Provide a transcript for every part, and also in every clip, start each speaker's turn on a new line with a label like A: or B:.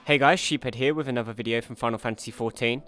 A: Hey guys, Sheephead here with another video from Final Fantasy XIV.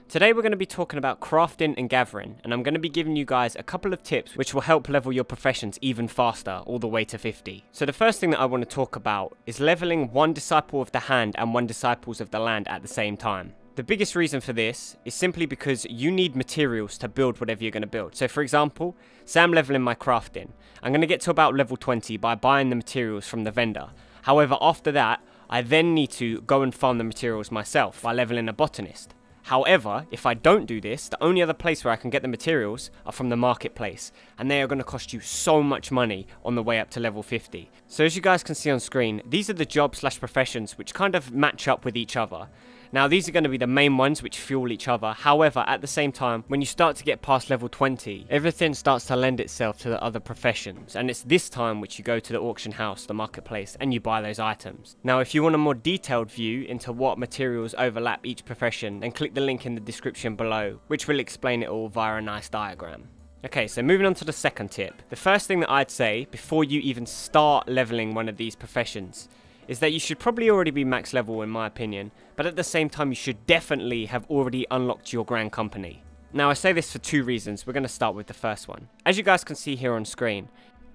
A: Today we're going to be talking about crafting and gathering, and I'm going to be giving you guys a couple of tips which will help level your professions even faster, all the way to 50. So the first thing that I want to talk about is leveling one disciple of the hand and one disciples of the land at the same time. The biggest reason for this is simply because you need materials to build whatever you're going to build. So for example, say I'm leveling my crafting. I'm going to get to about level 20 by buying the materials from the vendor. However, after that, I then need to go and farm the materials myself by leveling a botanist. However, if I don't do this, the only other place where I can get the materials are from the marketplace, and they are going to cost you so much money on the way up to level 50. So as you guys can see on screen, these are the jobs / professions which kind of match up with each other. Now these are going to be the main ones which fuel each other. However, at the same time, when you start to get past level 20, everything starts to lend itself to the other professions, and it's this time which you go to the auction house, the marketplace, and you buy those items. Now if you want a more detailed view into what materials overlap each profession, then click the link in the description below, which will explain it all via a nice diagram. Okay, so moving on to the second tip. The first thing that I'd say before you even start leveling one of these professions is that you should probably already be max level in my opinion, but at the same time you should definitely have already unlocked your grand company. Now I say this for two reasons. We're going to start with the first one. As you guys can see here on screen,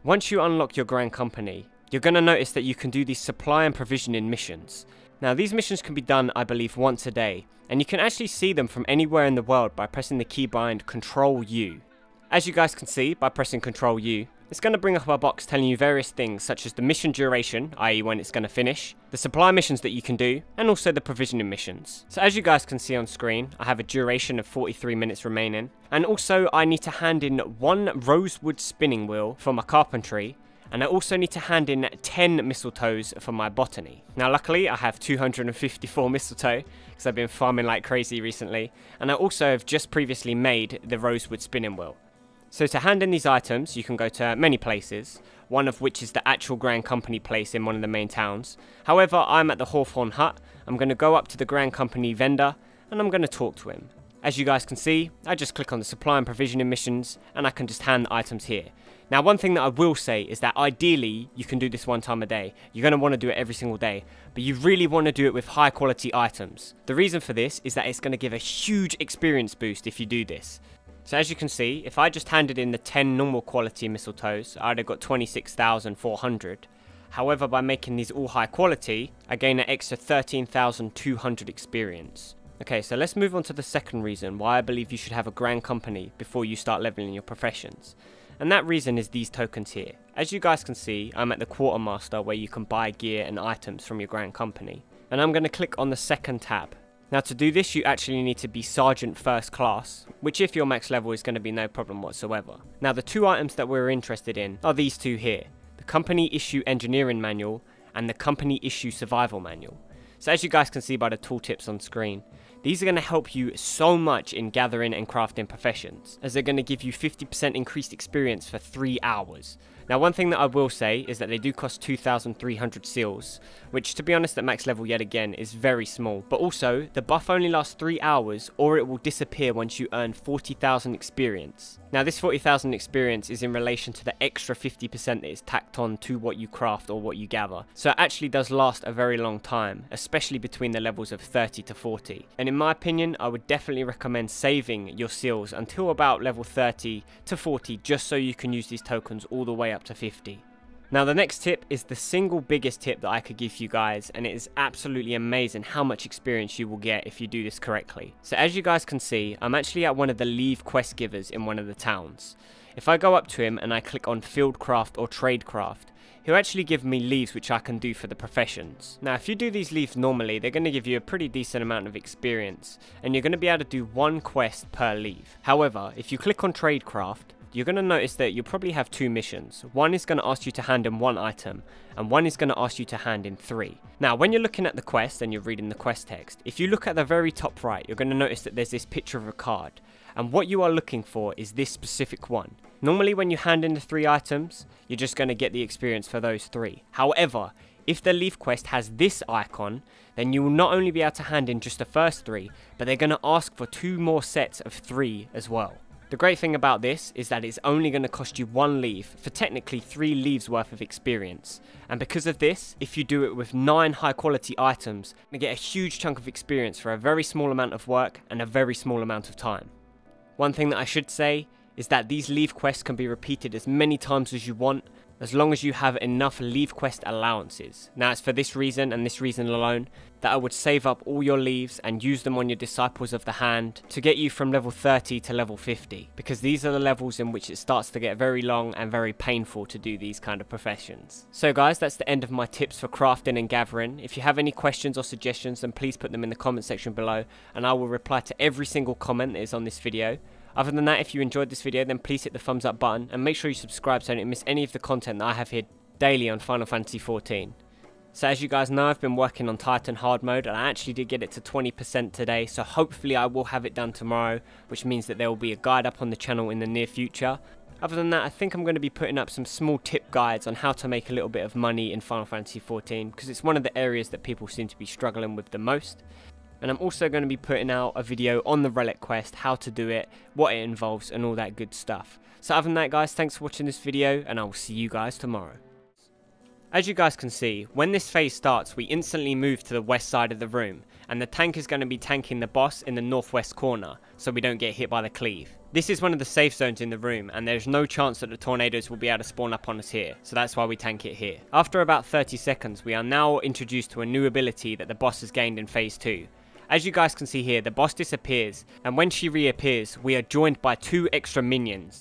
A: once you unlock your grand company, you're going to notice that you can do these supply and provisioning missions. Now these missions can be done, I believe, once a day, and you can actually see them from anywhere in the world by pressing the keybind Ctrl U. As you guys can see, by pressing Ctrl U, it's going to bring up a box telling you various things such as the mission duration, i.e. when it's going to finish, the supply missions that you can do, and also the provisioning missions. So as you guys can see on screen, I have a duration of 43 minutes remaining, and also I need to hand in one rosewood spinning wheel for my carpentry, and I also need to hand in 10 mistletoes for my botany. Now luckily I have 254 mistletoe because I've been farming like crazy recently, and I also have just previously made the rosewood spinning wheel. So to hand in these items, you can go to many places, one of which is the actual Grand Company place in one of the main towns. However, I'm at the Hawthorne Hut. I'm going to go up to the Grand Company vendor, and I'm going to talk to him. As you guys can see, I just click on the supply and provisioning missions, and I can just hand the items here. Now, one thing that I will say is that ideally, you can do this one time a day. You're going to want to do it every single day, but you really want to do it with high quality items. The reason for this is that it's going to give a huge experience boost if you do this. So as you can see, if I just handed in the 10 normal quality mistletoes, I'd have got 26,400. However, by making these all high quality, I gain an extra 13,200 experience. Okay, so let's move on to the second reason why I believe you should have a grand company before you start leveling your professions. And that reason is these tokens here. As you guys can see, I'm at the quartermaster where you can buy gear and items from your grand company. And I'm going to click on the second tab. Now to do this, you actually need to be Sergeant First Class, which if you're max level is going to be no problem whatsoever. Now the two items that we're interested in are these two here, the Company Issue Engineering Manual and the Company Issue Survival Manual. So as you guys can see by the tooltips on screen, these are going to help you so much in gathering and crafting professions, as they're going to give you 50% increased experience for 3 hours. Now one thing that I will say is that they do cost 2,300 seals, which to be honest at max level yet again is very small, but also the buff only lasts 3 hours or it will disappear once you earn 40,000 experience. Now this 40,000 experience is in relation to the extra 50% that is tacked on to what you craft or what you gather, so it actually does last a very long time, especially between the levels of 30 to 40. And in my opinion, I would definitely recommend saving your seals until about level 30 to 40 just so you can use these tokens all the way up to 50. Now the next tip is the single biggest tip that I could give you guys, and it is absolutely amazing how much experience you will get if you do this correctly. So as you guys can see, I'm actually at one of the leave quest givers in one of the towns. If I go up to him and I click on Fieldcraft or Tradecraft, he'll actually give me leaves which I can do for the professions. Now if you do these leaves normally, they're going to give you a pretty decent amount of experience, and you're going to be able to do one quest per leave. However, if you click on Tradecraft, you're going to notice that you'll probably have two missions. One is going to ask you to hand in one item, and one is going to ask you to hand in 3. Now, when you're looking at the quest and you're reading the quest text, if you look at the very top right, you're going to notice that there's this picture of a card, and what you are looking for is this specific one. Normally, when you hand in the 3 items, you're just going to get the experience for those 3. However, if the leaf quest has this icon, then you will not only be able to hand in just the first 3, but they're going to ask for 2 more sets of 3 as well. The great thing about this is that it's only going to cost you 1 leaf for technically 3 leaves worth of experience. And because of this, if you do it with 9 high quality items, you get a huge chunk of experience for a very small amount of work and a very small amount of time. One thing that I should say is that these leave quests can be repeated as many times as you want, as long as you have enough leave quest allowances. Now it's for this reason and this reason alone that I would save up all your leaves and use them on your Disciples of the Hand to get you from level 30 to level 50, because these are the levels in which it starts to get very long and very painful to do these kind of professions. So guys, that's the end of my tips for crafting and gathering. If you have any questions or suggestions, then please put them in the comment section below and I will reply to every single comment that is on this video. Other than that, if you enjoyed this video, then please hit the thumbs up button and make sure you subscribe so you don't miss any of the content that I have here daily on Final Fantasy XIV. So as you guys know, I've been working on Titan hard mode and I actually did get it to 20% today, so hopefully I will have it done tomorrow, which means that there will be a guide up on the channel in the near future. Other than that, I think I'm going to be putting up some small tip guides on how to make a little bit of money in Final Fantasy XIV, because it's one of the areas that people seem to be struggling with the most. And I'm also going to be putting out a video on the relic quest, how to do it, what it involves and all that good stuff. So other than that guys, thanks for watching this video and I will see you guys tomorrow. As you guys can see, when this phase starts we instantly move to the west side of the room, and the tank is going to be tanking the boss in the northwest corner so we don't get hit by the cleave. This is one of the safe zones in the room and there's no chance that the tornadoes will be able to spawn up on us here, so that's why we tank it here. After about 30 seconds we are now introduced to a new ability that the boss has gained in phase 2. As you guys can see here, the boss disappears, and when she reappears, we are joined by 2 extra minions.